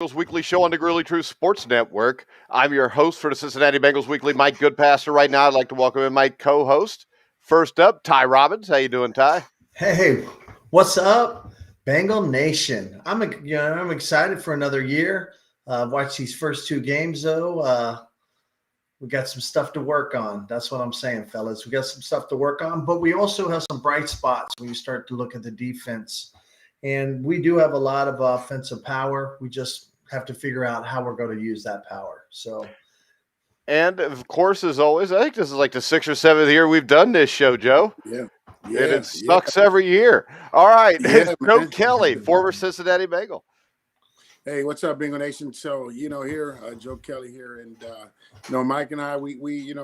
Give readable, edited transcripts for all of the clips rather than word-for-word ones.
Bengals Weekly Show on the Really True Sports Network. I'm your host for the Cincinnati Bengals Weekly, Mike Goodpaster. Right now, I'd like to welcome in my co-host. First up, Ty Robbins. How you doing, Ty? Hey, what's up, Bengal Nation? I'm excited for another year. Watch these first two games though. We got some stuff to work on. That's what I'm saying, fellas. We got some stuff to work on, but we also have some bright spots when you start to look at the defense. And we do have a lot of offensive power. We just have to figure out how we're going to use that power. So, And of course, as always, I think this is like the sixth or seventh year we've done this show, Joe. Yeah, And yeah, it yeah, sucks every year. All right, yeah, Joe man. Kelly, former Cincinnati Bengal. Hey, what's up, Bingo Nation? So, here, Joe Kelly here, and Mike and I, we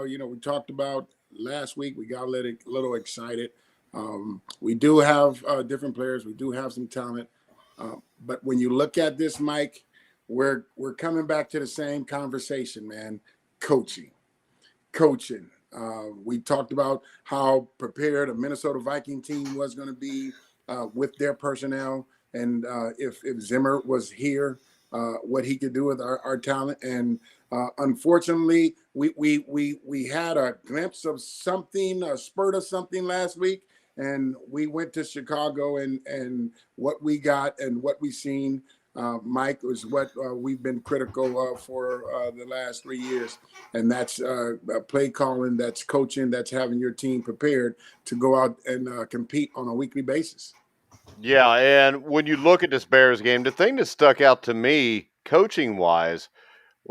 talked about last week. We got a little excited. We do have different players. We do have some talent, but when you look at this, Mike, we're coming back to the same conversation, man. Coaching. We talked about how prepared a Minnesota Viking team was going to be with their personnel, and if Zimmer was here, what he could do with our talent. And unfortunately, we had a glimpse of something, a spurt of something last week, and we went to Chicago, and what we got and what we seen. Mike, was what we've been critical of for the last 3 years, and that's play calling, that's coaching, that's having your team prepared to go out and compete on a weekly basis. Yeah, and when you look at this Bears game, the thing that stuck out to me, coaching wise,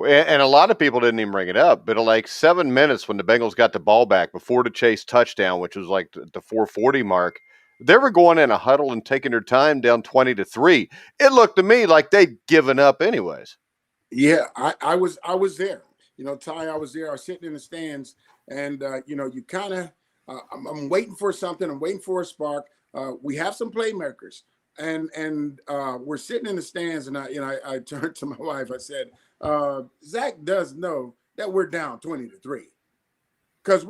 and a lot of people didn't even bring it up, but like 7 minutes when the Bengals got the ball back before the Chase touchdown, which was like the 4:40 mark, they were going in a huddle and taking their time down 20-3. It looked to me like they'd given up anyways. Yeah, I was there. Ty, I was there. I was sitting in the stands, and you kind of I'm waiting for something. I'm waiting for a spark. We have some playmakers, and we're sitting in the stands, and I turned to my wife. I said, Zach does know that we're down 20-3, because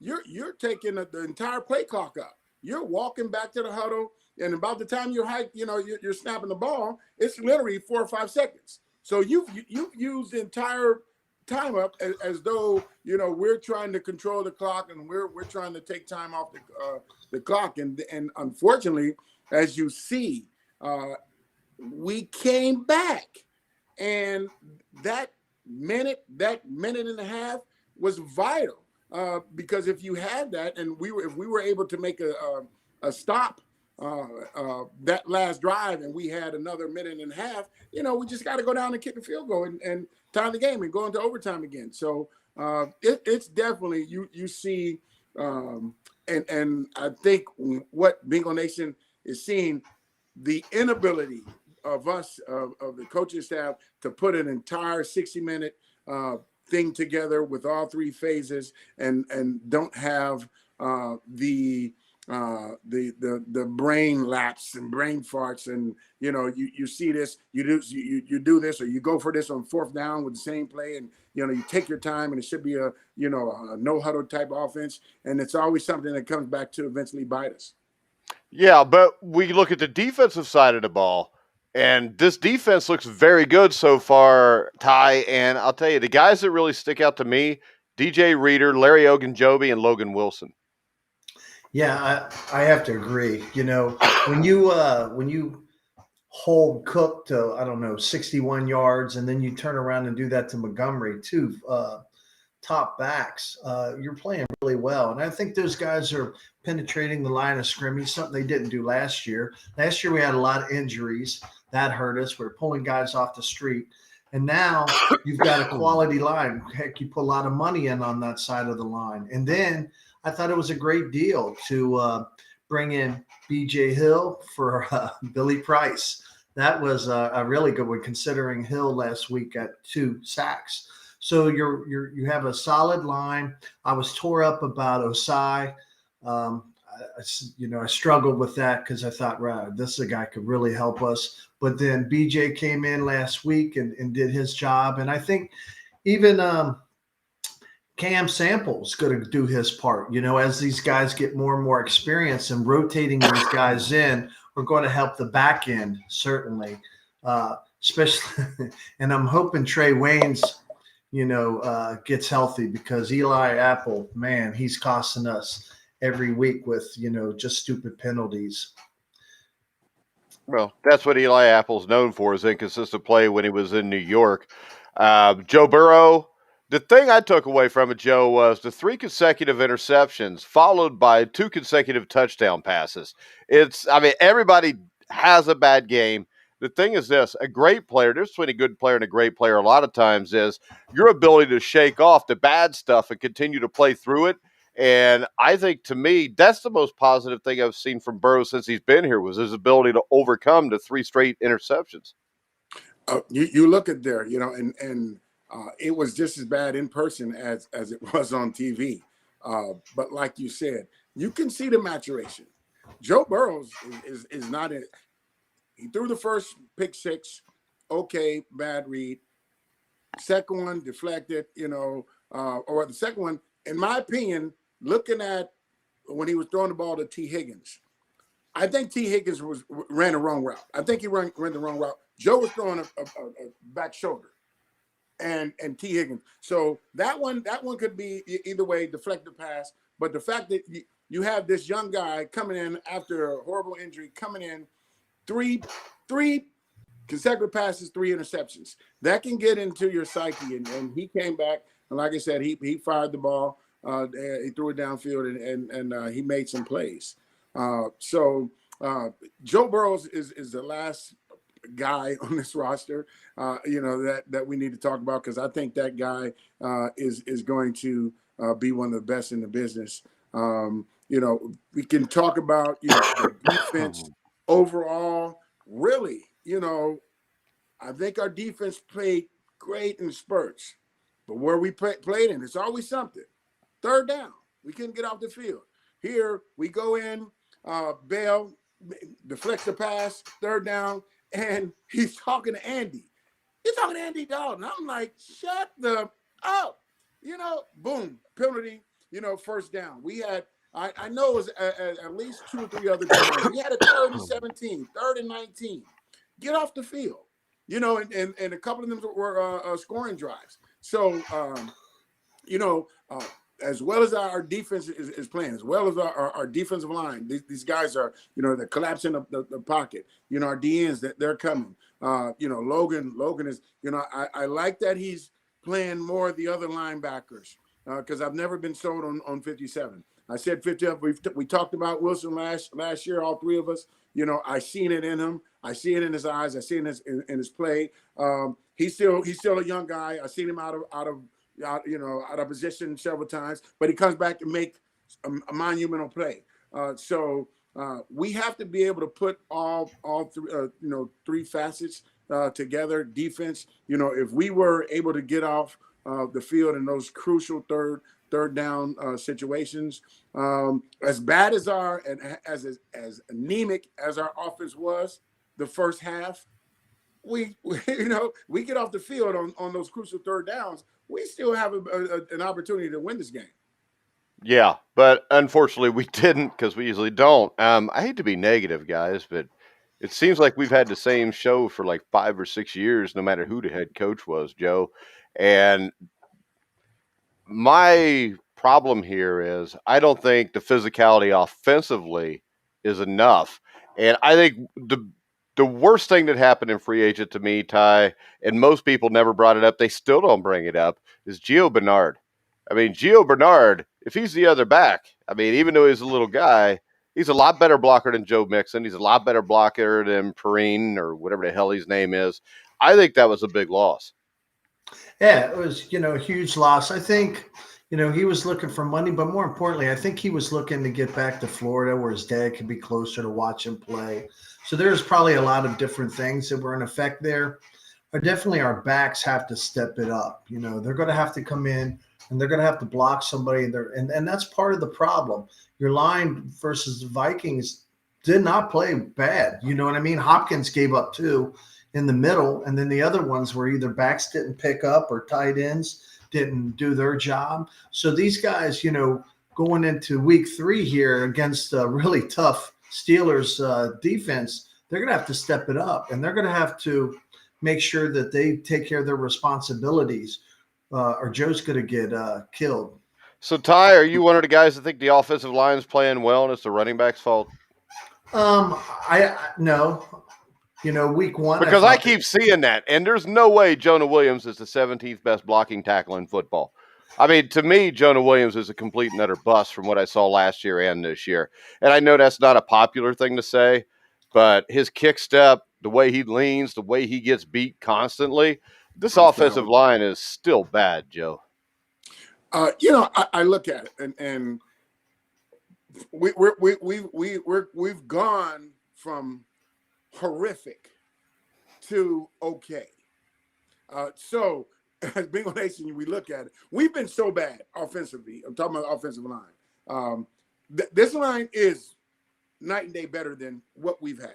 you're taking the entire play clock up. You're walking back to the huddle, and about the time you're snapping the ball, it's literally 4 or 5 seconds. So you've used the entire time up as though we're trying to control the clock, and we're trying to take time off the clock, and unfortunately, as you see, we came back, and that minute and a half was vital, because if you had that, and if we were able to make a stop that last drive, and we had another minute and a half, we just got to go down and kick the field goal and tie the game and go into overtime again. So it's definitely you see, and I think what Bingo Nation is seeing, the inability of us, of the coaching staff, to put an entire 60-minute thing together with all three phases, and don't have the brain lapse and brain farts, and you see this, you do this, or you go for this on fourth down with the same play, and you take your time, and it should be a no huddle type offense, and it's always something that comes back to eventually bite us. Yeah, but we look at the defensive side of the ball, and this defense looks very good so far, Ty. And I'll tell you, the guys that really stick out to me, DJ Reader, Larry Ogunjobi, and Logan Wilson. yeah, I have to agree. When you hold Cook to, I don't know, 61 yards, and then you turn around and do that to Montgomery, two top backs, you're playing really well. And I think those guys are penetrating the line of scrimmage, something they didn't do last year. Last year we had a lot of injuries. That hurt us. We're pulling guys off the street. And now you've got a quality line. Heck, you put a lot of money in on that side of the line. And then I thought it was a great deal to bring in B.J. Hill for Billy Price. That was a really good one, considering Hill last week got 2 sacks. So you have a solid line. I was tore up about Osai. I struggled with that because I thought, wow, this is a guy could really help us. But then BJ came in last week and did his job. And I think even Cam Sample's going to do his part. As these guys get more and more experience, and rotating these guys in are going to help the back end, certainly. especially, and I'm hoping Trey Waynes, gets healthy, because Eli Apple, man, he's costing us every week with, just stupid penalties. Well, that's what Eli Apple's known for, is inconsistent play when he was in New York. Joe Burrow, the thing I took away from it, Joe, was the 3 consecutive interceptions followed by 2 consecutive touchdown passes. I mean, everybody has a bad game. The thing is this, a great player, there's between a good player and a great player a lot of times, is your ability to shake off the bad stuff and continue to play through it. And I think, to me, that's the most positive thing I've seen from Burrow since he's been here, was his ability to overcome the 3 straight interceptions. You look at there, and it was just as bad in person as it was on TV. But like you said, you can see the maturation. Joe Burrows is not in. He threw the first pick six, okay, bad read. Second one deflected, or the second one, in my opinion, looking at when he was throwing the ball to T. Higgins, I think T. Higgins ran the wrong route. I think he ran the wrong route. Joe was throwing a back shoulder, and T. Higgins. So that one could be either way, deflected pass. But the fact that you have this young guy coming in after a horrible injury, coming in three consecutive passes, 3 interceptions, that can get into your psyche. And he came back, and like I said, he fired the ball. He threw it downfield, and he made some plays. So Joe Burrows is the last guy on this roster, that we need to talk about, because I think that guy is going to be one of the best in the business. We can talk about the defense overall. Really, I think our defense played great in spurts, but where we played in, it's always something. Third down, we couldn't get off the field. Here we go in, Bell deflects the pass, third down, and he's talking to Andy. He's talking to Andy Dalton. I'm like, shut the up. Boom, penalty, first down. We had, I know it was at least 2 or 3 other times. We had a 3rd and 17, 3rd and 19. Get off the field. And a couple of them were scoring drives. So, as well as our defense is playing, as well as our defensive line, these guys are, they're collapsing the pocket. Our DNs, they're coming. Logan is, I like that he's playing more of the other linebackers, because I've never been sold on 57. I said 50. We talked about Wilson last year, all 3 of us. I seen it in him. I see it in his eyes. I see it in his play. He's still a young guy. I seen him out of position several times, but he comes back and make a monumental play. So we have to be able to put all 3 facets together. Defense, if we were able to get off the field in those crucial third down situations, as bad as as anemic as our offense was the first half, we get off the field on those crucial third downs, we still have an opportunity to win this game. Yeah, but unfortunately we didn't, because we usually don't. I hate to be negative, guys, but it seems like we've had the same show for like 5 or 6 years, no matter who the head coach was, Joe. And my problem here is I don't think the physicality offensively is enough. And I think the worst thing that happened in free agent to me, Ty, and most people never brought it up, they still don't bring it up, is Gio Bernard. I mean, Gio Bernard, if he's the other back, I mean, even though he's a little guy, he's a lot better blocker than Joe Mixon. He's a lot better blocker than Perrine, or whatever the hell his name is. I think that was a big loss. Yeah, it was, a huge loss. I think, he was looking for money, but more importantly, I think he was looking to get back to Florida where his dad could be closer to watch him play. So there's probably a lot of different things that were in effect there. But definitely our backs have to step it up. They're going to have to come in and they're going to have to block somebody. And that's part of the problem. Your line versus the Vikings did not play bad. You know what I mean? Hopkins gave up 2 in the middle, and then the other ones were either backs didn't pick up or tight ends didn't do their job. So these guys, going into week 3 here against a really tough Steelers defense, they're going to have to step it up, and they're going to have to make sure that they take care of their responsibilities, or Joe's going to get killed. So, Ty, are you one of the guys that think the offensive line is playing well and it's the running back's fault? I no, week one I Because I thought keep seeing that, and there's no way Jonah Williams is the 17th best blocking tackle in football. I mean, to me, Jonah Williams is a complete and utter bust from what I saw last year and this year. And I know that's not a popular thing to say, but his kick step, the way he leans, the way he gets beat constantly, this offensive line is still bad, Joe. I look at it, and we've gone from horrific to okay. So as Bengal Nation, we look at it. We've been so bad offensively. I'm talking about offensive line. This line is night and day better than what we've had.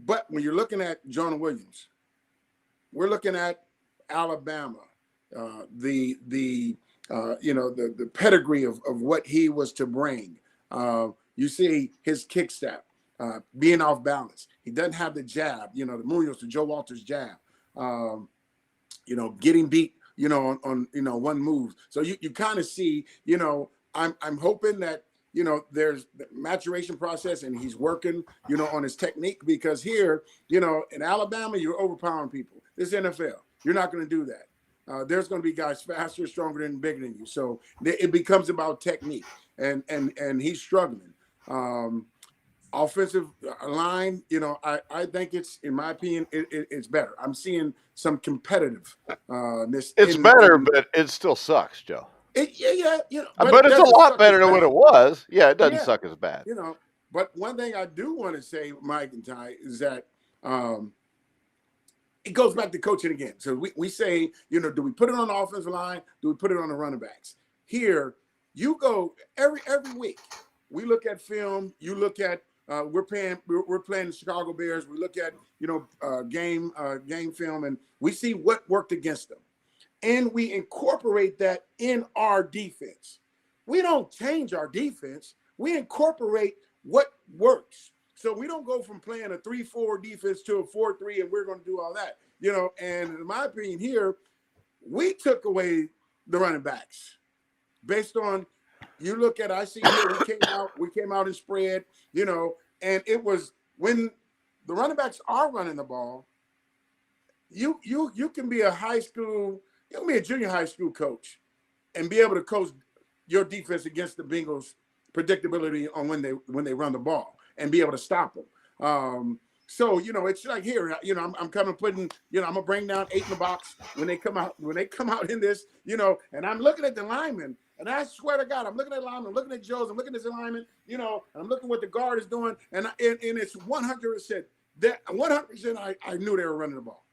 But when you're looking at Jonah Williams, we're looking at Alabama, the pedigree of what he was to bring. You see his kick step being off balance. He doesn't have the jab, the Munoz to Joe Walter's jab. Getting beat, on one move. So you kind of see, I'm hoping that there's the maturation process and he's working, on his technique, because here, in Alabama, you're overpowering people. This is NFL. You're not going to do that. There's going to be guys faster, stronger, and bigger than you. So it becomes about technique, and he's struggling. Offensive line, I think it's, in my opinion, it's better. I'm seeing some competitiveness. It's better, but it still sucks, Joe. But it's a lot better than what it was. Yeah, it doesn't suck as bad. But one thing I do want to say, Mike and Ty, is that it goes back to coaching again. So we say, do we put it on the offensive line? Do we put it on the running backs? Here, you go every week. We look at film. You look at we're playing the Chicago Bears. We look at game film, and we see what worked against them. And we incorporate that in our defense. We don't change our defense. We incorporate what works. So we don't go from playing a 3-4 defense to a 4-3, and we're going to do all that. And in my opinion here, we took away the running backs based on, you look at, I see here, we came out and spread, and it was when the running backs are running the ball, you can be a high school, you can be a junior high school coach and be able to coach your defense against the Bengals' predictability on when they run the ball and be able to stop them. So, it's like here, I'm coming putting, I'm gonna bring down 8 in the box when they come out in this, and I'm looking at the linemen, and I swear to God, I'm looking at the linemen, I'm looking at Joe's, I'm looking at his alignment, and I'm looking at what the guard is doing, and it's 100% that 100% I knew they were running the ball,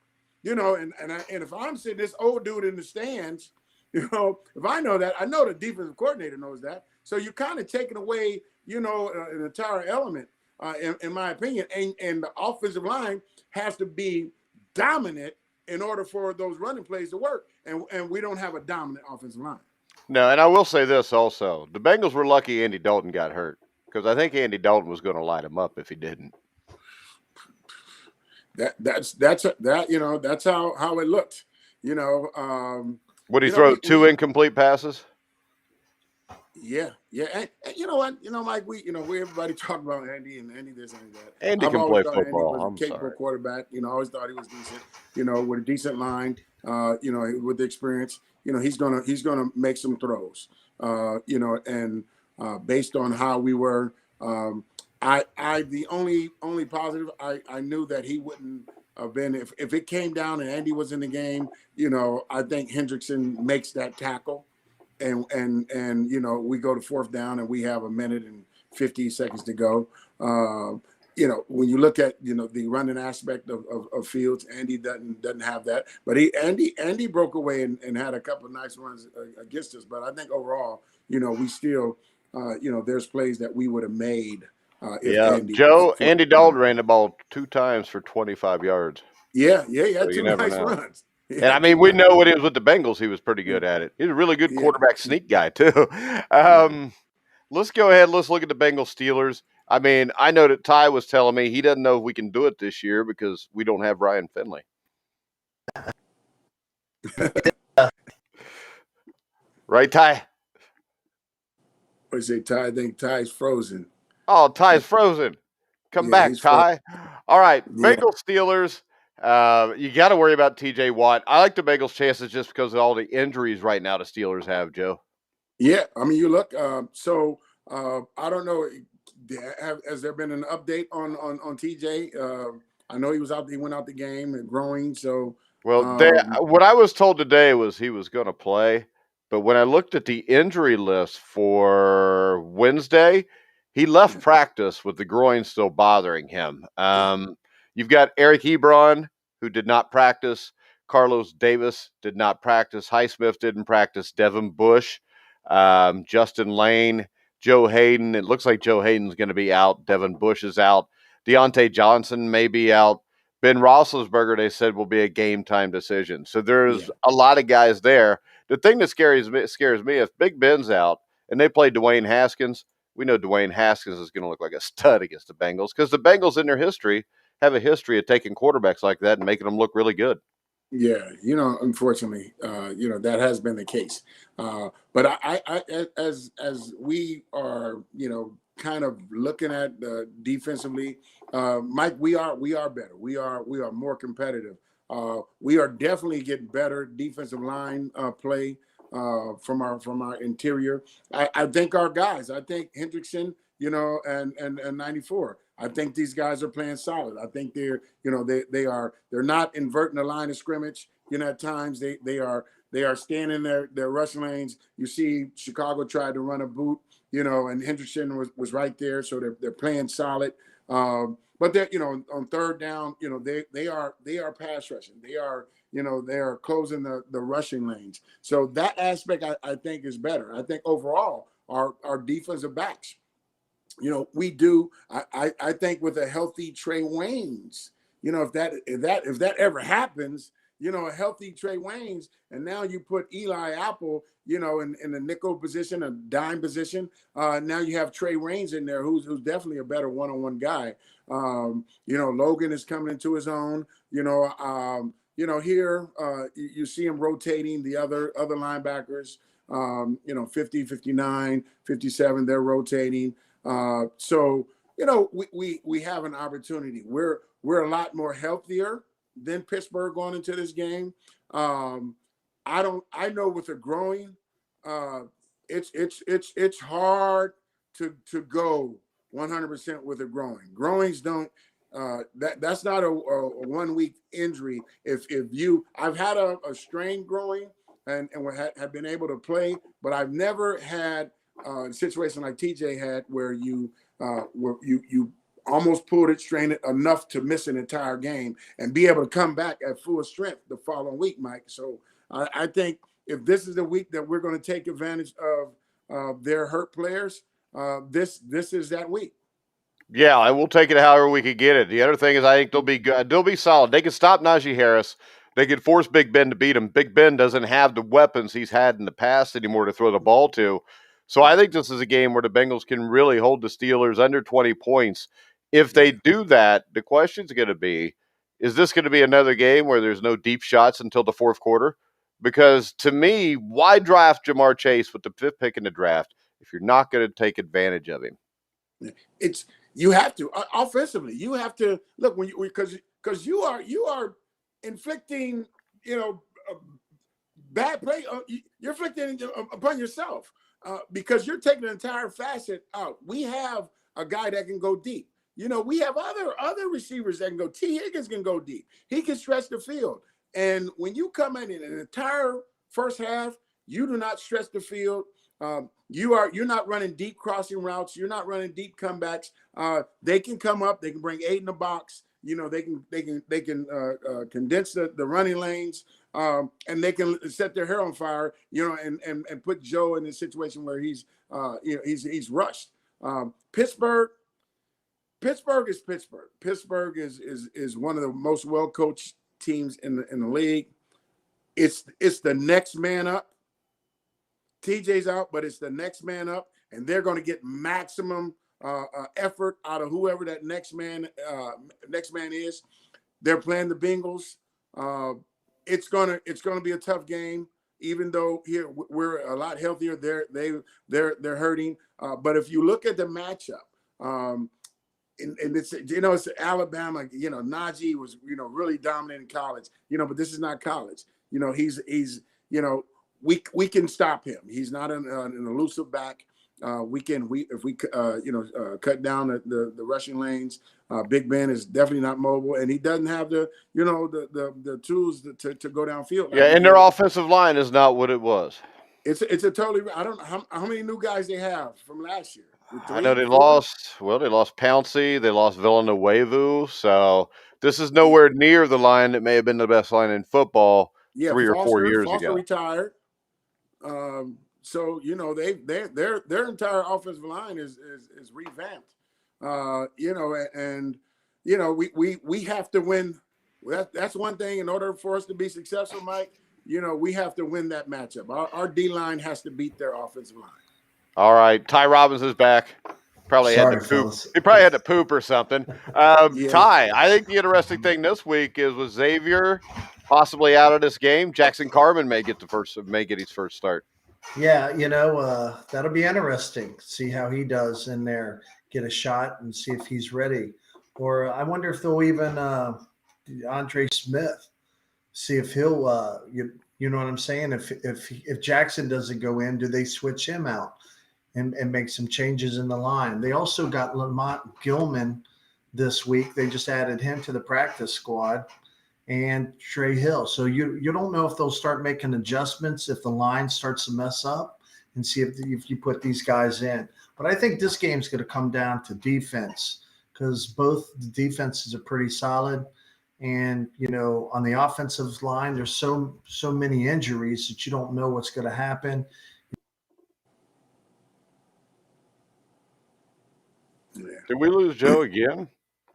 and if I'm sitting this old dude in the stands, if I know that, I know the defensive coordinator knows that, so you're kind of taking away, an entire element. In my opinion, and the offensive line has to be dominant in order for those running plays to work, and we don't have a dominant offensive line. No, and I will say this also: the Bengals were lucky Andy Dalton got hurt, because I think Andy Dalton was going to light him up if he didn't. That's how it looked. Would he throw 2 incomplete passes? Yeah, and you know what, Mike, we everybody talk about Andy and Andy this and that. Andy can play football. Andy was a capable quarterback. I always thought he was decent. With a decent line. With the experience. He's gonna make some throws. And based on how we were, the only positive I knew that he wouldn't have been if it came down and Andy was in the game. I think Hendrickson makes that tackle. And we go to 4th down and we have 1 minute and 50 seconds to go. When you look at the running aspect of Fields, Andy doesn't have that. But Andy broke away and had a couple of nice runs against us. But I think overall, we still there's plays that we would have made. Andy Dalton ran the ball 2 times for 25 yards. Yeah, he had 2 nice runs. And I mean, we know what it was with the Bengals. He was pretty good at it. He's a really good quarterback sneak guy, too. Let's go ahead. Let's look at the Bengals Steelers. I mean, I know that Ty was telling me he doesn't know if we can do it this year because we don't have Ryan Finley. Right, Ty? I say Ty. I think Ty's frozen. Oh, Ty's frozen. Come Yeah, back, he's frozen. Ty. All right, Yeah, Bengals Steelers. You got to worry about TJ Watt. I like the Bengals' chances just because of all the injuries right now the Steelers have, Joe. yeah. I mean, you look. I don't know. Has there been an update on TJ? I know he was out. He went out the game and growing. So Well, um, what I was told today was he was going to play, but when I looked at the injury list for Wednesday, he left yeah, practice with the groin still bothering him. yeah, You've got Eric Ebron, who did not practice. Carlos Davis did not practice. Highsmith didn't practice. Devin Bush, Justin Lane, Joe Hayden. It looks like Joe Hayden's going to be out. Devin Bush is out. Deontay Johnson may be out. Ben Roethlisberger, they said, will be a game time decision. So yeah, there's a lot of guys there. The thing that scares me if Big Ben's out and they play Dwayne Haskins, we know Dwayne Haskins is going to look like a stud against the Bengals because the Bengals in their history have a history of taking quarterbacks like that and making them look really good. yeah. Unfortunately, that has been the case. But as we are, kind of looking at defensively, Mike, we are better. We are more competitive. We are definitely getting better defensive line play from our interior. I think our guys. I think Hendrickson, and 94. I think these guys are playing solid. I think they're not inverting the line of scrimmage. At times they are staying in their rush lanes. You see Chicago tried to run a boot, and Hendrickson was right there, so they're playing solid. But they're, on third down, they are pass rushing. They are closing the rushing lanes. So that aspect I think is better. I think overall our defensive backs, we do. I think with a healthy Trey Waynes, if that ever happens, a healthy Trey Waynes, and now you put Eli Apple, in the nickel position, a dime position. Now you have Trey Waynes in there, who's definitely a better one-on-one guy. Logan is coming into his own. Here you see him rotating the other linebackers. 50, 59, 57, they're rotating. So we have an opportunity. We're a lot more healthier than Pittsburgh going into this game. I know with the growing, it's hard to go 100% with a growing. Growings don't. That's not a 1 week injury. If I've had a strain growing and have been able to play, but I've never had a situation like TJ had where you almost pulled it, strained it enough to miss an entire game and be able to come back at full strength the following week, Mike. So I think if this is the week that we're going to take advantage of their hurt players, this is that week. Yeah, and we'll take it however we could get it. The other thing is I think they'll be good. They'll be solid. They can stop Najee Harris. They could force Big Ben to beat him. Big Ben doesn't have the weapons he's had in the past anymore to throw the ball to. So I think this is a game where the Bengals can really hold the Steelers under 20 points. If they do that, the question's going to be, is this going to be another game where there's no deep shots until the fourth quarter? Because to me, why draft Jamar Chase with the fifth pick in the draft if you're not going to take advantage of him? You have to offensively. You have to look because you are inflicting bad play. You're inflicting upon yourself because you're taking an entire facet out. We have a guy that can go deep. We have other receivers that can go. T. Higgins can go deep. He can stretch the field. And when you come in an entire first half, you do not stretch the field. You're not running deep crossing routes. You're not running deep comebacks. They can come up. They can bring 8 in the box. They can condense the running lanes, and they can set their hair on fire. And put Joe in a situation where he's rushed. Pittsburgh is Pittsburgh. Pittsburgh is one of the most well coached teams in the league. It's the next man up. TJ's out, but it's the next man up, and they're going to get maximum effort out of whoever that next man is. They're playing the Bengals. It's gonna be a tough game. Even though here we're a lot healthier, they're hurting. But if you look at the matchup, and it's it's Alabama. Najee was really dominant in college. But this is not college. He's we can stop him. He's not an elusive back. If we cut down the rushing lanes. Big Ben is definitely not mobile, and he doesn't have the tools to go downfield. Yeah, and their offensive line is not what it was. It's a totally. I don't know how many new guys they have from last year. I know they lost Pouncey, they lost Villanueva, so this is nowhere near the line that may have been the best line in football 3 or 4 years Foster ago. Retired. So their entire offensive line is revamped. We have to win. That's one thing. In order for us to be successful, Mike, we have to win that matchup. Our D line has to beat their offensive line. All right, Ty Robbins is back. Probably had to poop. Fellas. He probably had to poop or something. Ty, I think the interesting thing this week is with Xavier possibly out of this game, Jackson Carman may get his first start. Yeah, that'll be interesting. See how he does in there, get a shot and see if he's ready. Or I wonder if they'll even Andre Smith, see if he'll you know what I'm saying? If Jackson doesn't go in, do they switch him out and make some changes in the line? They also got Lamont Gilman this week. They just added him to the practice squad. And Trey Hill. So you don't know if they'll start making adjustments if the line starts to mess up, and see if you put these guys in. But I think this game's going to come down to defense, because both the defenses are pretty solid. And, on the offensive line, there's so many injuries that you don't know what's going to happen. Yeah. Did we lose Joe again?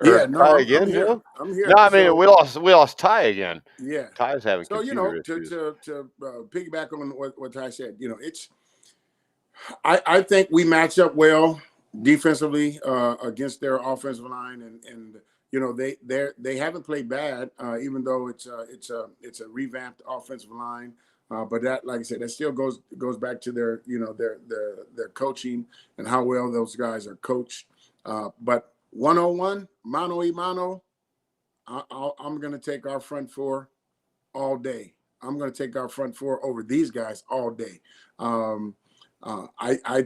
Yeah, no, Ty again, I'm here. Joe? I'm here. No, I mean we lost Ty again. Yeah, Ty's having so computer issues. to piggyback on what Ty said, it's I think we match up well defensively against their offensive line, and they haven't played bad, even though it's a revamped offensive line. But that, like I said, that still goes back to their their coaching and how well those guys are coached. But 101, mano y mano, I'm going to take our front four all day. I'm going to take our front four over these guys all day. I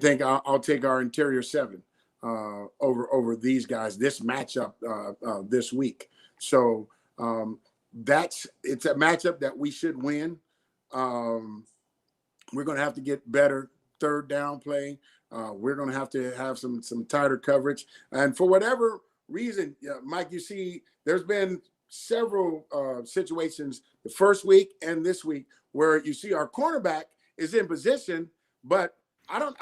think I'll take our interior seven over these guys, this matchup this week. So it's a matchup that we should win. We're going to have to get better third down play. We're going to have some tighter coverage. And for whatever reason, Mike, you see, there's been several situations the first week and this week where you see our cornerback is in position, but I'm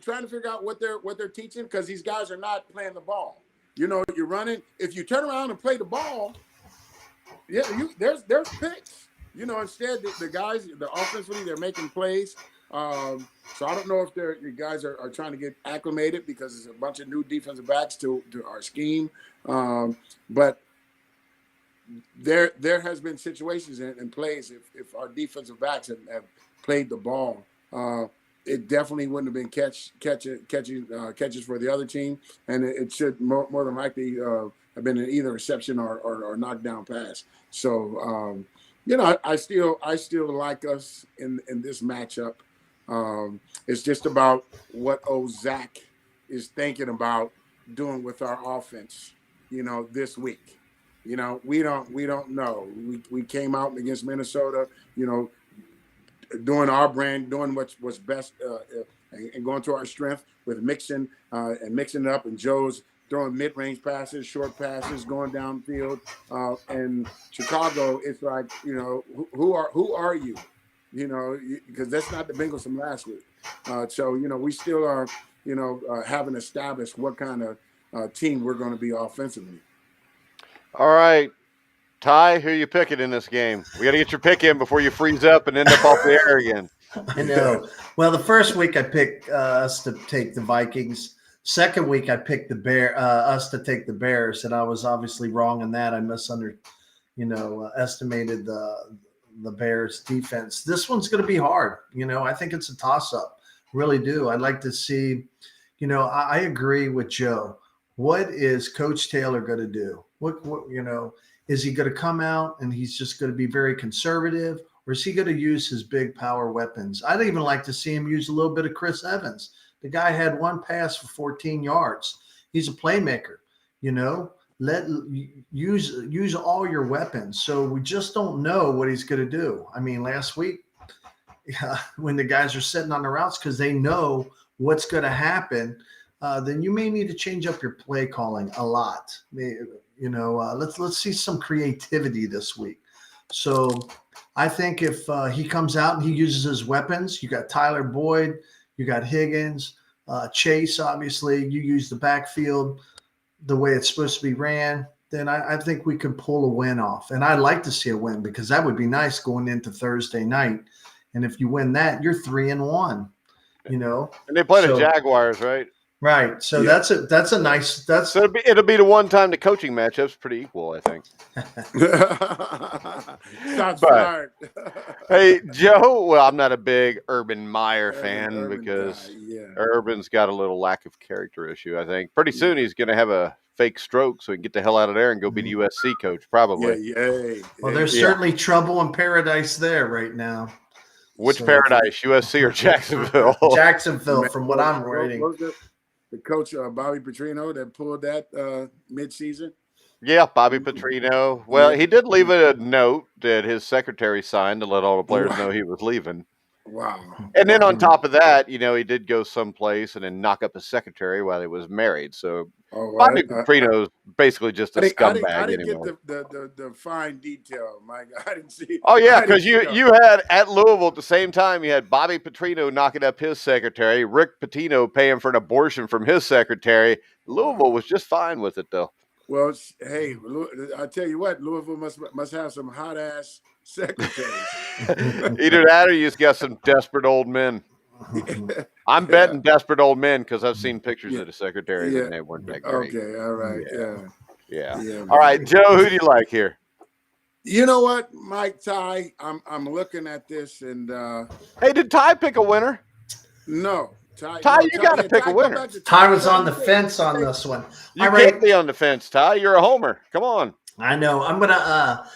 trying to figure out what they're teaching, because these guys are not playing the ball. You're running. If you turn around and play the ball, there's picks. Instead the guys, the offensively, they're making plays. So I don't know if the guys are trying to get acclimated, because there's a bunch of new defensive backs to our scheme. But there has been situations and plays if our defensive backs have played the ball, it definitely wouldn't have been catches for the other team, and it should more than likely have been either reception or knockdown pass. So I still like us in this matchup. It's just about what old Zach is thinking about doing with our offense, this week. We don't know. We came out against Minnesota, doing our brand, doing what's best, and going to our strength with mixing it up. And Joe's throwing mid-range passes, short passes, going downfield. And Chicago, it's like, who are you? Because that's not the Bengals from last week. So we still are, haven't established what kind of team we're going to be offensively. All right, Ty, who are you picking in this game? We got to get your pick in before you freeze up and end up off the air again. I know. Well, the first week I picked us to take the Vikings. Second week, I picked us to take the Bears, and I was obviously wrong in that. I estimated the Bears defense. This one's going to be hard. I think it's a toss up. Really do. I'd like to see. I agree with Joe. What is Coach Taylor going to do? What is he going to come out and he's just going to be very conservative, or is he going to use his big power weapons? I'd even like to see him use a little bit of Chris Evans. The guy had one pass for 14 yards. He's a playmaker. Use all your weapons. So we just don't know what he's going to do. I mean, last week, when the guys are sitting on the routes because they know what's going to happen, then you may need to change up your play calling a lot. Let's see some creativity this week. So I think if he comes out and he uses his weapons, you got Tyler Boyd, you got Higgins, Chase, obviously, you use the backfield the way it's supposed to be ran, then I think we could pull a win off. And I'd like to see a win because that would be nice going into Thursday night. And if you win that, you're 3-1, And they play the Jaguars, right? Right. So Yeah. that's a nice, So it'll be the one time the coaching matchup's pretty equal, I think. Shots fired. Hey, Joe, well, I'm not a big Urban Meyer fan because guy, yeah. Urban's got a little lack of character issue, I think. Pretty soon he's going to have a fake stroke so he can get the hell out of there and go be the USC coach, probably. Well, there's certainly trouble in paradise there right now. Which paradise, USC or Jacksonville? Jacksonville, from what I'm reading. What was the coach, Bobby Petrino, that pulled that midseason? Yeah, Bobby Petrino. Well, he did leave a note that his secretary signed to let all the players know he was leaving. Wow. And then on top of that, he did go someplace and then knock up his secretary while he was married. So Bobby Petrino's basically just a scumbag I didn't anymore. get the fine detail, Mike. I didn't see. Oh, yeah, because you had at Louisville at the same time, you had Bobby Petrino knocking up his secretary, Rick Pitino paying for an abortion from his secretary. Louisville was just fine with it, though. Well, hey, I tell you what, Louisville must have some hot ass secretaries. Either that or you just got some desperate old men. I'm betting desperate old men because I've seen pictures of the secretaries and they weren't that great. Okay, all right, yeah. All right, Joe, who do you like here? You know what, Mike, Ty, I'm looking at this and hey, did Ty pick a winner? No. Ty, you got to pick a winner. Ty was on the fence on this one. You can't be on the fence, Ty. You're a homer. Come on. I know. I'm gonna.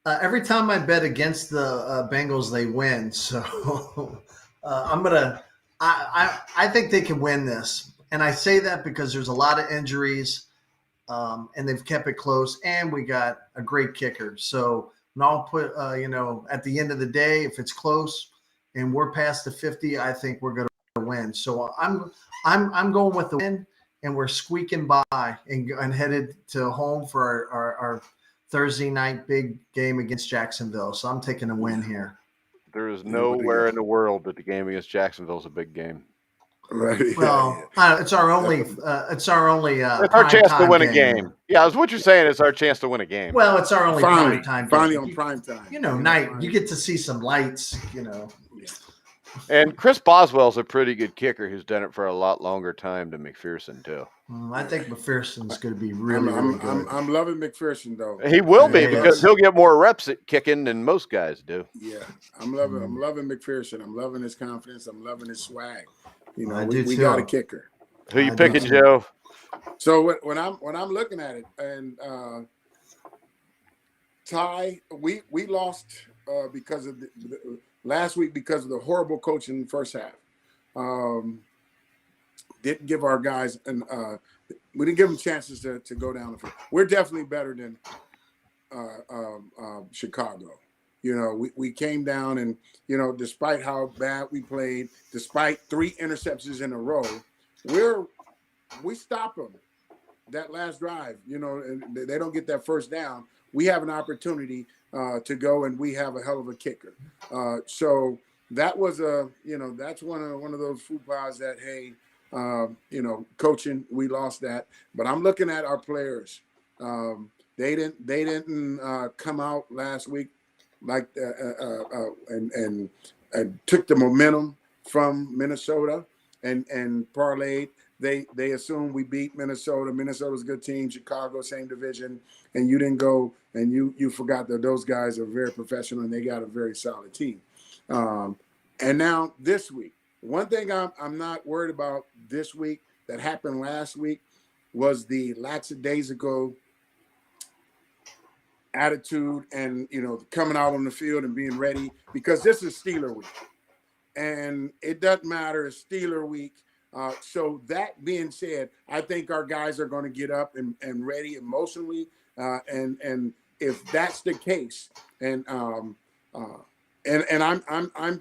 Every time I bet against the Bengals, they win. So I'm gonna. I think they can win this, and I say that because there's a lot of injuries, and they've kept it close, and we got a great kicker. So I'll put at the end of the day, if it's close and we're past the 50, I think we're gonna win. So I'm going with the win, and we're squeaking by and headed to home for our Thursday night big game against Jacksonville. So I'm taking a win here. There is nowhere in the world that the game against Jacksonville is a big game. Right. Well, it's our only. It's our chance to win a game. Yeah, that's what you're saying. It's our chance to win a game. Well, it's our only prime time. Finally on prime time. Night. You get to see some lights. And Chris Boswell's a pretty good kicker who's done it for a lot longer time than McPherson, too. I think McPherson's going to be really good. I'm loving McPherson, though. He will be because he'll get more reps at kicking than most guys do. Yeah, I'm loving McPherson. I'm loving his confidence. I'm loving his swag. We got a kicker. Who you picking, Joe? So when I'm looking at it, and Ty, we lost because of the last week because of the horrible coaching in the first half. Didn't give our guys we didn't give them chances to go down the field. We're definitely better than Chicago. We came down and despite how bad we played, despite 3 interceptions in a row, we stop them. That last drive, and they don't get that first down. We have an opportunity to go, and we have a hell of a kicker. So that was that's one of those faux pas that, hey, coaching, we lost that. But I'm looking at our players. They didn't come out last week like and took the momentum from Minnesota and parlayed. they assume we beat Minnesota. Minnesota's a good team. Chicago, same division, and you didn't go and you forgot that those guys are very professional and they got a very solid team. And now this week, one thing I'm not worried about this week that happened last week was the lackadaisical attitude and coming out on the field and being ready, because this is Steeler week. And it doesn't matter, it's Steeler week. So that being said, I think our guys are going to get up and ready emotionally. And if that's the case, and I'm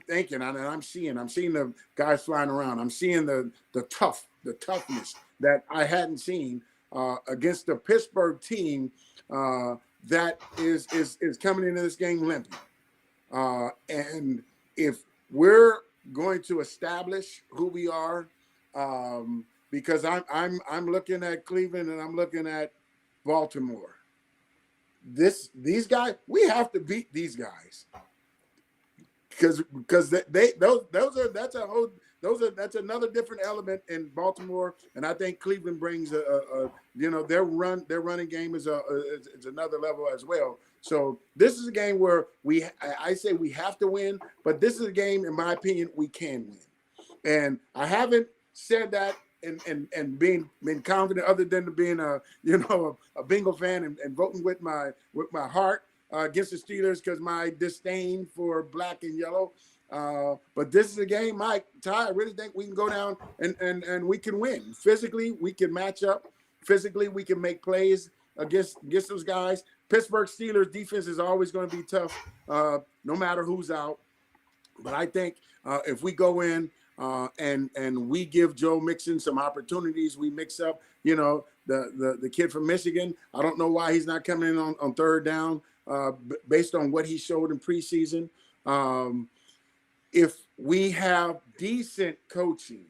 thinking, and I'm seeing the guys flying around. I'm seeing the toughness that I hadn't seen against the Pittsburgh team that is coming into this game limping. And if we're going to establish who we are, because I'm looking at Cleveland and I'm looking at Baltimore. These guys, we have to beat these guys because that's another different element in Baltimore, and I think Cleveland brings their running game is another level as well. So this is a game where I say we have to win, but this is a game, in my opinion, we can win. And I haven't said that and being confident, other than being a Bengal fan and voting with my heart against the Steelers because my disdain for black and yellow. But this is a game, Mike, Ty, I really think we can go down and we can win. Physically, we can match up. Physically, we can make plays against those guys. Pittsburgh Steelers defense is always going to be tough, no matter who's out. But I think if we go in and we give Joe Mixon some opportunities, we mix up, the kid from Michigan. I don't know why he's not coming in on third down based on what he showed in preseason. If we have decent coaching,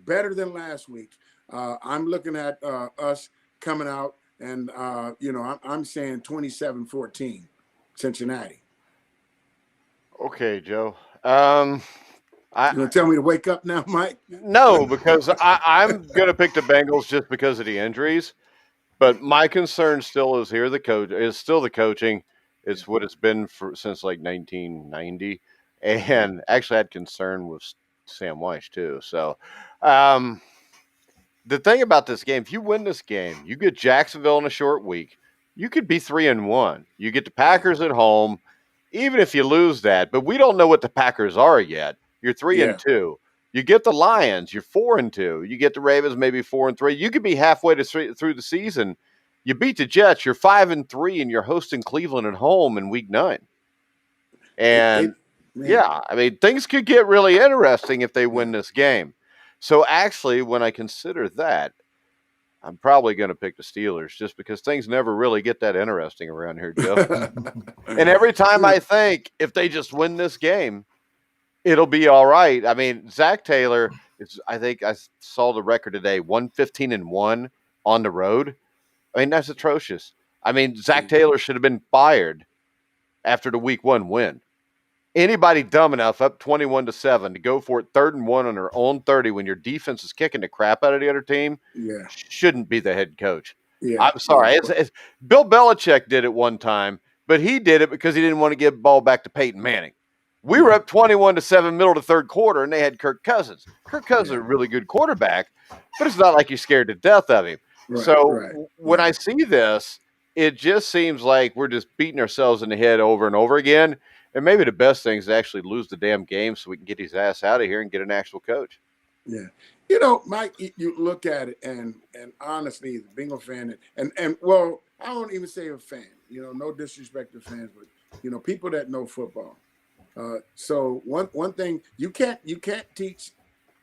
better than last week, I'm looking at us coming out and, I'm saying 27-14, Cincinnati. Okay, Joe. You gonna tell me to wake up now, Mike? No, because I'm going to pick the Bengals just because of the injuries. But my concern still is here. The coaching. It's what it's been since like 1990, and actually I had concern with Sam Weiss too. So, the thing about this game, if you win this game, you get Jacksonville in a short week. You could be 3-1. You get the Packers at home, even if you lose that. But we don't know what the Packers are yet. You're 3-2. You get the Lions. You're 4-2. You get the Ravens, maybe 4-3. You could be halfway through the season. You beat the Jets. You're 5-3, and you're hosting Cleveland at home in Week 9. And I mean, things could get really interesting if they win this game. So actually, when I consider that, I'm probably going to pick the Steelers just because things never really get that interesting around here, Joe. And every time I think if they just win this game, it'll be all right. I mean, Zach Taylor I think I saw the record today, 115-1 on the road. I mean, that's atrocious. I mean, Zach Taylor should have been fired after the Week 1 win. Anybody dumb enough up 21-7 to go for it 3rd and 1 on their own 30 when your defense is kicking the crap out of the other team shouldn't be the head coach. I'm sorry. It's Bill Belichick did it one time, but he did it because he didn't want to give the ball back to Peyton Manning. We were up 21-7 middle of the third quarter, and they had Kirk Cousins. Kirk Cousins is a really good quarterback, but it's not like you're scared to death of him. When I see this, it just seems like we're just beating ourselves in the head over and over again. And maybe the best thing is to actually lose the damn game so we can get his ass out of here and get an actual coach. Yeah. Mike, you look at it and honestly, the Bengal fan and well, I don't even say a fan, no disrespect to fans, but people that know football. So one thing, you can't teach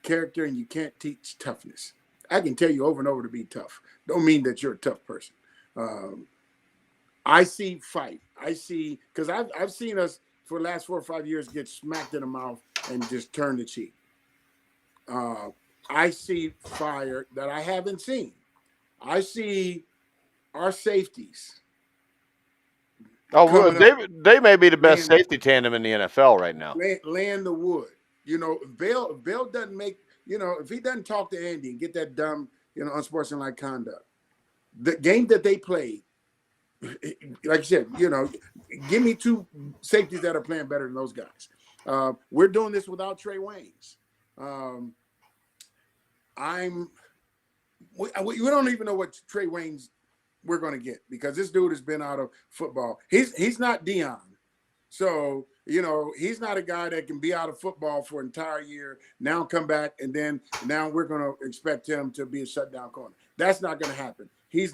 character and you can't teach toughness. I can tell you over and over to be tough. Don't mean that you're a tough person. I see fight. I see, because I've seen us for the last 4 or 5 years get smacked in the mouth and just turn the cheek. I see fire that I haven't seen. I see our safeties. Oh, well, they may be the best safety tandem in the NFL right now. Laying the wood. If Bell doesn't make, if he doesn't talk to Andy and get that dumb, unsportsmanlike conduct, the game that they played, like you said, give me two safeties that are playing better than those guys. We're doing this without Trey Waynes. We don't even know what Trey Waynes we're going to get, because this dude has been out of football. He's not Dion. So, he's not a guy that can be out of football for an entire year, now come back, and then now we're going to expect him to be a shutdown corner. That's not going to happen. He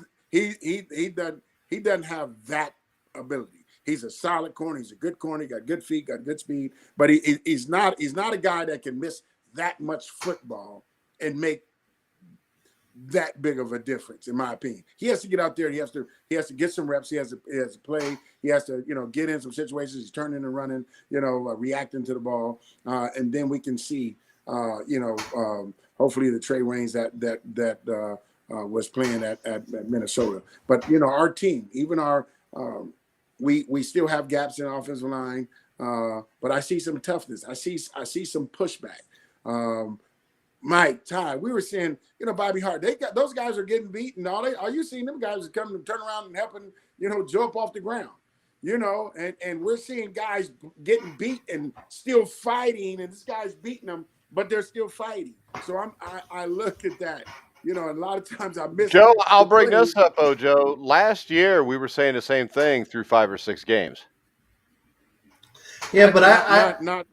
doesn't have that ability. He's a solid corner. He's a good corner. He got good feet, got good speed, but he's not a guy that can miss that much football and make that big of a difference, in my opinion. He has to get out there. He has to get some reps. He has to play. He has to, get in some situations. He's turning and running, reacting to the ball. And then we can see, hopefully the Trey Waynes that was playing at Minnesota. But, our team, even we still have gaps in the offensive line. But I see some toughness. I see some pushback. Mike, Ty, we were seeing, Bobby Hart. Those guys are getting beaten. Are you seeing them guys coming and turn around and helping, Joe up off the ground? And we're seeing guys getting beat and still fighting, and this guy's beating them, but they're still fighting. So I look at that. A lot of times I miss. Joe, I'll bring this up, Joe. Last year we were saying the same thing through 5 or 6 games. Yeah, but no.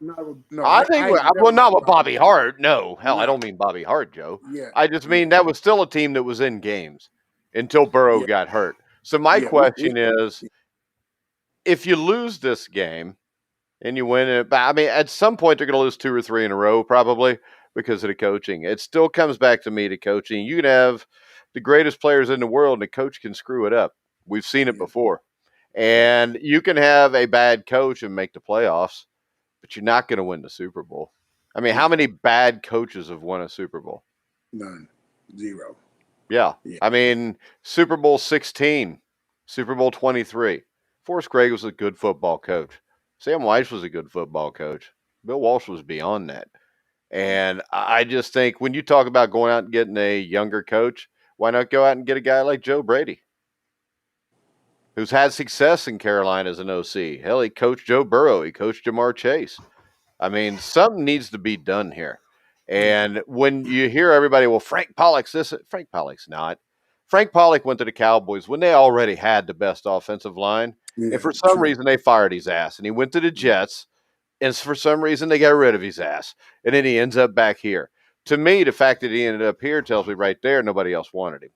I think not with Bobby Hart. No, hell, I don't mean Bobby Hart, Joe. Yeah, I just mean that was still a team that was in games until Burrow got hurt. So my question is, if you lose this game and you win it, I mean, at some point they're going to lose 2 or 3 in a row, probably because of the coaching. It still comes back to me to coaching. You can have the greatest players in the world, and the coach can screw it up. We've seen it before. And you can have a bad coach and make the playoffs, but you're not going to win the Super Bowl. I mean, how many bad coaches have won a Super Bowl? None. 0. Yeah. I mean, Super Bowl 16, Super Bowl 23. Forrest Gregg was a good football coach. Sam Weiss was a good football coach. Bill Walsh was beyond that. And I just think when you talk about going out and getting a younger coach, why not go out and get a guy like Joe Brady, who's had success in Carolina as an OC? Hell, he coached Joe Burrow. He coached Jamar Chase. I mean, something needs to be done here. And when you hear everybody, well, Frank Pollock's this, Frank Pollock's not. Frank Pollock went to the Cowboys when they already had the best offensive line. And for some reason, they fired his ass. And he went to the Jets. And for some reason, they got rid of his ass. And then he ends up back here. To me, the fact that he ended up here tells me right there nobody else wanted him.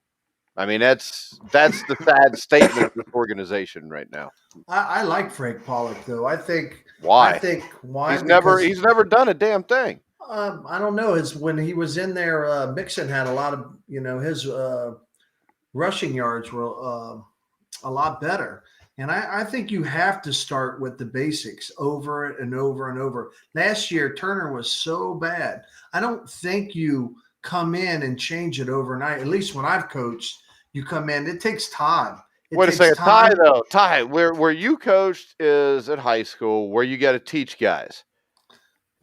I mean, that's the sad statement of this organization right now. I like Frank Pollock, though. Why? Why? He's never done a damn thing. I don't know. It's when he was in there, Mixon had a lot of, his rushing yards were a lot better. And I think you have to start with the basics over and over and over. Last year, Turner was so bad. I don't think you come in and change it overnight. At least when I've coached, you come in. It takes time. Wait a second. Ty, where you coached is at high school where you got to teach guys.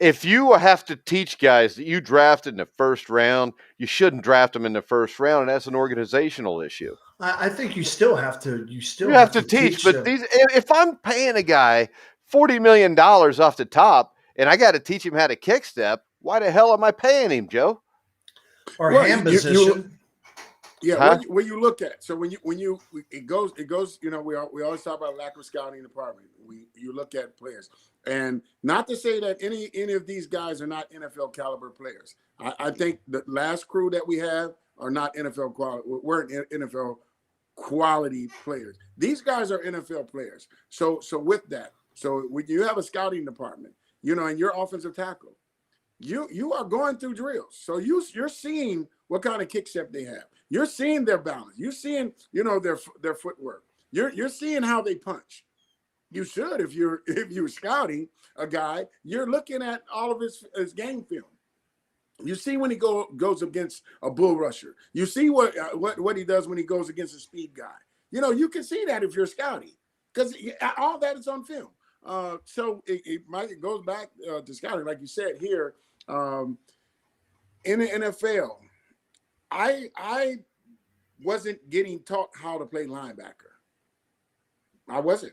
If you have to teach guys that you drafted in the first round, you shouldn't draft them in the first round, and that's an organizational issue. I think you still have to. You have to teach. But if I'm paying a guy $40 million off the top, and I got to teach him how to kick step, why the hell am I paying him, Joe? Or hand position. When you look at, so it goes, we always talk about lack of scouting department. You look at players, and not to say that any of these guys are not NFL caliber players. I think the last crew that we have are not NFL quality. We're NFL quality players. These guys are NFL players. So with that, so when you have a scouting department, and your offensive tackle, you are going through drills. So you're seeing what kind of kick step they have. You're seeing their balance. You're seeing, their footwork. You're seeing how they punch. You should, if you're scouting a guy, you're looking at all of his game film. You see when he goes against a bull rusher. You see what he does when he goes against a speed guy. You can see that if you're scouting, because all that is on film. So it goes back to scouting, like you said here. in the NFL, I wasn't getting taught how to play linebacker. I wasn't,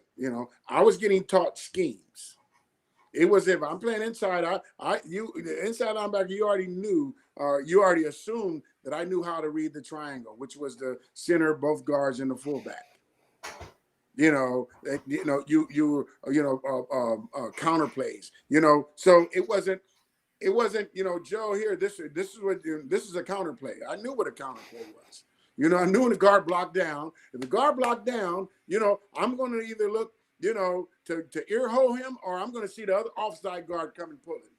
I was getting taught schemes. It was if I'm playing inside, the inside linebacker, you already knew, you already assumed that I knew how to read the triangle, which was the center, both guards, and the fullback. Counter plays. So it wasn't, Joe, here, this is a counter play. I knew what a counter play was. I knew when the guard blocked down. If the guard blocked down, I'm going to either look, to ear hole him, or I'm going to see the other offside guard come and pull him.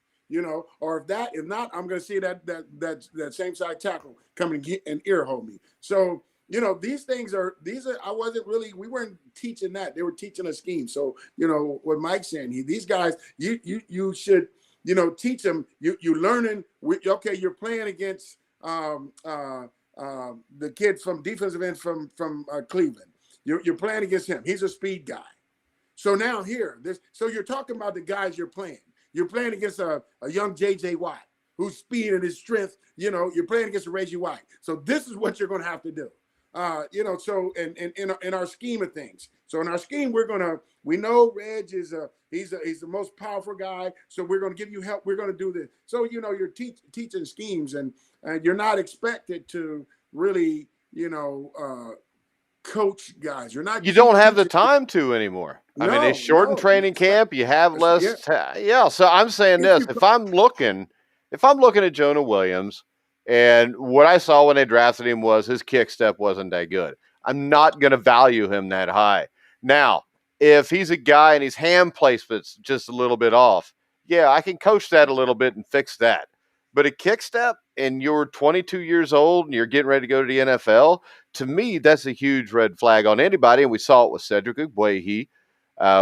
Or if not, I'm going to see that same side tackle come and get and ear hole me. So, these are, we weren't teaching that. They were teaching a scheme. So, what Mike's saying, these guys, you should, teach them. You learning. Okay, you're playing against the kid from defensive end from Cleveland. You're playing against him. He's a speed guy. So now so you're talking about the guys you're playing. You're playing against a young J.J. Watt, whose speed and his strength. You're playing against a Reggie White. So this is what you're going to have to do. So in our scheme of things. So in our scheme, we know Reg is he's the most powerful guy. So we're going to give you help. We're going to do this. So, you're teaching schemes, and you're not expected to really, coach guys. You're not. You don't have the time to anymore. I mean, they shorten training camp. You have less. Yeah. So I'm saying this: if I'm looking at Jonah Williams, and what I saw when they drafted him was his kick step wasn't that good, I'm not going to value him that high. Now, if he's a guy and his hand placement's just a little bit off, yeah, I can coach that a little bit and fix that. But a kick step, and you're 22 years old and you're getting ready to go to the NFL, to me, that's a huge red flag on anybody. And we saw it with Cedric Ogbuehi.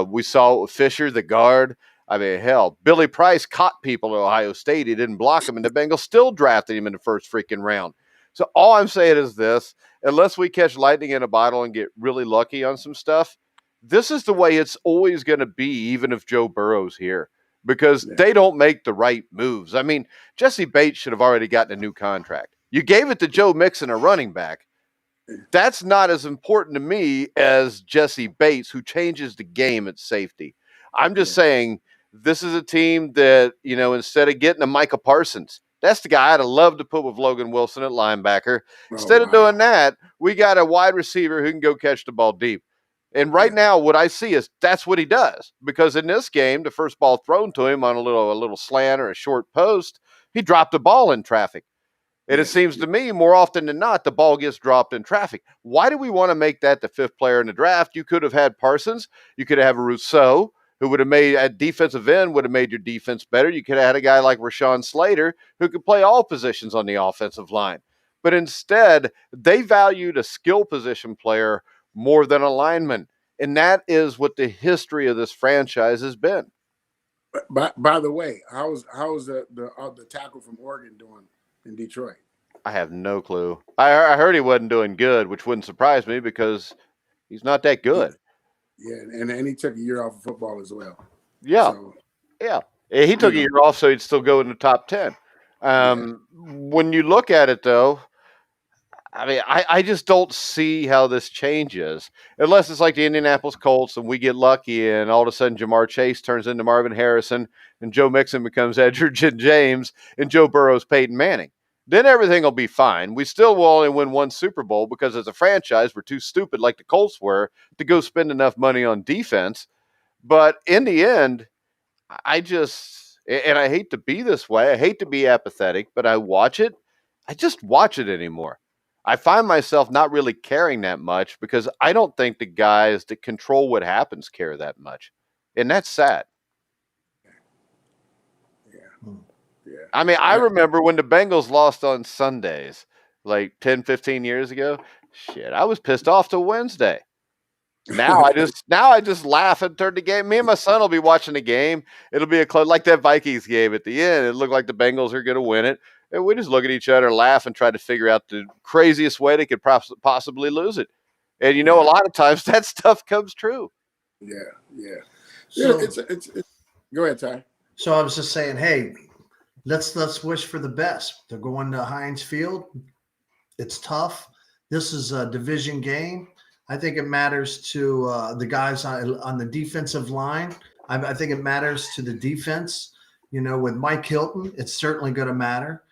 We saw it with Fisher, the guard. I mean, hell, Billy Price caught people at Ohio State. He didn't block him, and the Bengals still drafted him in the first freaking round. So all I'm saying is this: unless we catch lightning in a bottle and get really lucky on some stuff, this is the way it's always going to be, even if Joe Burrow's here, because they don't make the right moves. I mean, Jesse Bates should have already gotten a new contract. You gave it to Joe Mixon, a running back. That's not as important to me as Jesse Bates, who changes the game at safety. I'm just saying this is a team that, instead of getting a Micah Parsons, that's the guy I'd have loved to put with Logan Wilson at linebacker. Instead of doing that, we got a wide receiver who can go catch the ball deep. And right now, what I see is that's what he does. Because in this game, the first ball thrown to him on a little slant or a short post, he dropped the ball in traffic. And it seems to me, more often than not, the ball gets dropped in traffic. Why do we want to make that the fifth player in the draft? You could have had Parsons. You could have Rousseau, who would have made, at defensive end, would have made your defense better. You could have had a guy like Rashawn Slater, who could play all positions on the offensive line. But instead, they valued a skill position player more than a lineman. And that is what the history of this franchise has been. By the way, how's the tackle from Oregon doing in Detroit? I have no clue. I heard he wasn't doing good, which wouldn't surprise me because he's not that good. Yeah, and he took a year off of football as well. Yeah, so, yeah. He took a year off so he'd still go in the top 10. When you look at it, though, I mean, I just don't see how this changes unless it's like the Indianapolis Colts and we get lucky and all of a sudden Jamar Chase turns into Marvin Harrison and Joe Mixon becomes Edgerrin James and Joe Burrow's Peyton Manning. Then everything will be fine. We still will only win one Super Bowl because as a franchise, we're too stupid like the Colts were to go spend enough money on defense. But in the end, I hate to be this way. I hate to be apathetic, but I just watch it anymore. I find myself not really caring that much because I don't think the guys that control what happens care that much. And that's sad. Yeah. I mean, I remember when the Bengals lost on Sundays, like 10, 15 years ago. Shit, I was pissed off till Wednesday. Now I just laugh and turn the game. Me and my son will be watching the game. It'll be like that Vikings game at the end. It looked like the Bengals are going to win it. And we just look at each other, laugh, and try to figure out the craziest way they could possibly lose it. And a lot of times that stuff comes true. Yeah. So, it's go ahead, Ty. So I was just saying, hey, let's wish for the best. They're going to Heinz Field. It's tough. This is a division game. I think it matters to the guys on the defensive line. I think it matters to the defense. With Mike Hilton, it's certainly going to matter.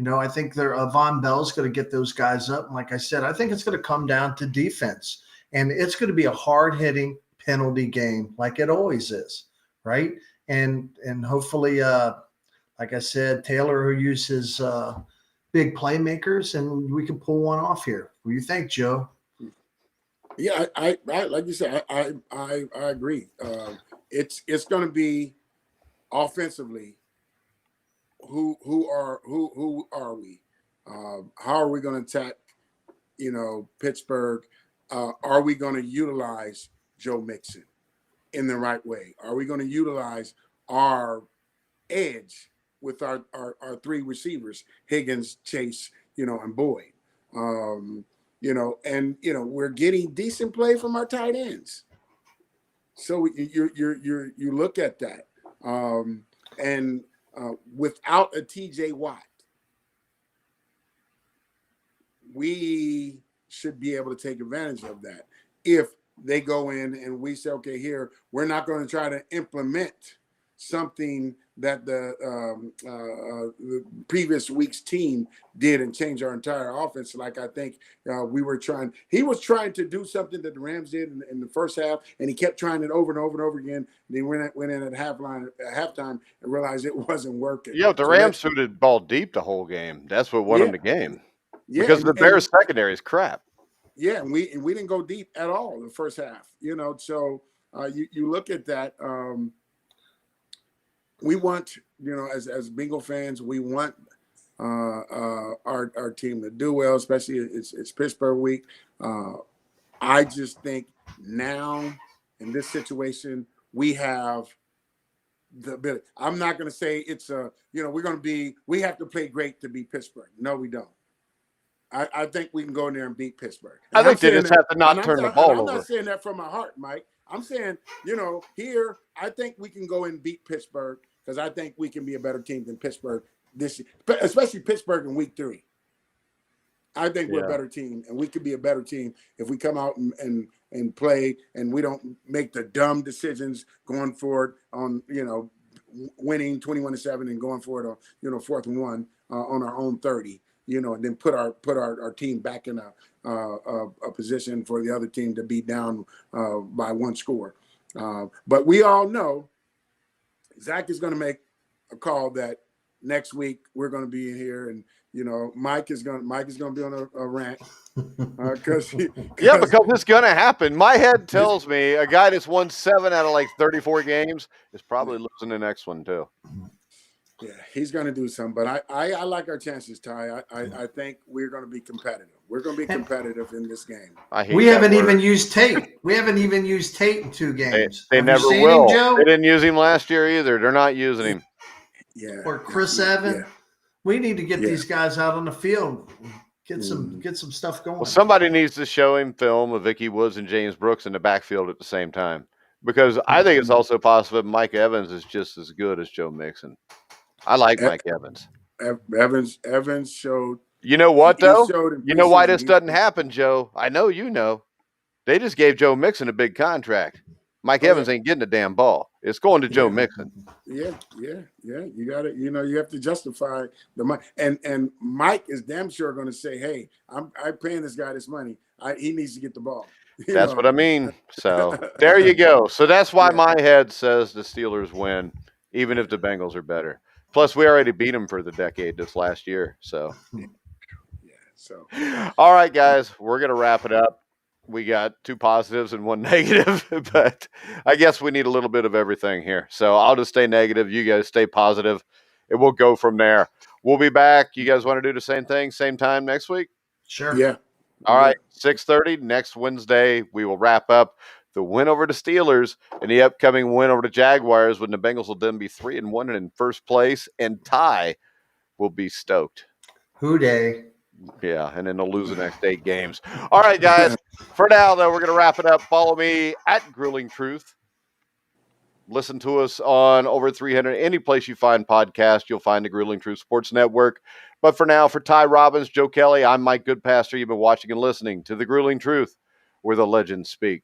I think Von Bell's going to get those guys up. And like I said, I think it's going to come down to defense. And it's going to be a hard-hitting penalty game like it always is, right? And hopefully, like I said, Taylor will use his big playmakers, and we can pull one off here. What do you think, Joe? Yeah, I like you said, I agree. It's going to be offensively. Who are we? How are we going to attack? Pittsburgh. Are we going to utilize Joe Mixon in the right way? Are we going to utilize our edge with our three receivers, Higgins, Chase, and Boyd? We're getting decent play from our tight ends. So you look at that, and without a TJ Watt, we should be able to take advantage of that. If they go in and we say, okay, here, we're not going to try to implement something that the previous week's team did and change our entire offense. Like I think he was trying to do something that the Rams did in the first half, and he kept trying it over and over and over again. They went in at halftime and realized it wasn't working. Yeah, the Rams threw the ball deep the whole game. That's what won them the game. Yeah, because the Bears secondary is crap. Yeah, and we didn't go deep at all the first half. So you look at that. We want, as Bengal fans, we want our team to do well, especially it's Pittsburgh week. I just think now in this situation we have the ability. I'm not going to say it's we have to play great to beat Pittsburgh. No, we don't. I think we can go in there and beat Pittsburgh. And I think they just have to not turn the ball over. I'm not saying that from my heart, Mike. I'm saying, here, I think we can go and beat Pittsburgh because I think we can be a better team than Pittsburgh this year, especially Pittsburgh in week 3. I think we're a better team, and we could be a better team if we come out and play and we don't make the dumb decisions going forward on, winning 21-7 and going for it on, 4th and 1 on our own 30. And then put our team back in a position for the other team to be down by 1 score. But we all know Zach is going to make a call that next week we're going to be in here, and Mike is going to be on a rant because it's going to happen. My head tells me a guy that's won 7 out of like 34 games is probably losing the next one too. Yeah, he's going to do something, but I like our chances, Ty. I think we're going to be competitive. We're going to be competitive in this game. We haven't even used Tate. We haven't even used Tate in 2 games. They never will. They didn't use him last year either. They're not using him. Yeah. Or Chris Evans. Yeah. We need to get these guys out on the field. Get some stuff going. Well, somebody needs to show him film of Vicky Woods and James Brooks in the backfield at the same time, because I think it's also possible Mike Evans is just as good as Joe Mixon. I like Mike Evans. Evans showed. You know what, though? You know why this doesn't happen, Joe? I know you know. They just gave Joe Mixon a big contract. Mike Evans ain't getting a damn ball. It's going to Joe Mixon. Yeah. You got it. You have to justify the money. And Mike is damn sure going to say, "Hey, I'm paying this guy this money. He needs to get the ball." That's what I mean. So there you go. So that's why my head says the Steelers win, even if the Bengals are better. Plus, we already beat them for the decade this last year. So, all right, guys, we're going to wrap it up. We got 2 positives and 1 negative, but I guess we need a little bit of everything here. So I'll just stay negative. You guys stay positive, and we'll go from there. We'll be back. You guys want to do the same thing, same time next week? Sure. Yeah. All right, 6:30 next Wednesday. We will wrap up the win over the Steelers and the upcoming win over the Jaguars, when the Bengals will then be 3-1 and in first place, and Ty will be stoked. Hooday. Yeah, and then they'll lose the next 8 games. All right, guys. For now, though, we're going to wrap it up. Follow me at Grilling Truth Listen to us on over 300. Any place you find podcasts, you'll find the Grueling Truth Sports Network. But for now, for Ty Robbins, Joe Kelly, I'm Mike Goodpaster. You've been watching and listening to the Grueling Truth, where the legends speak.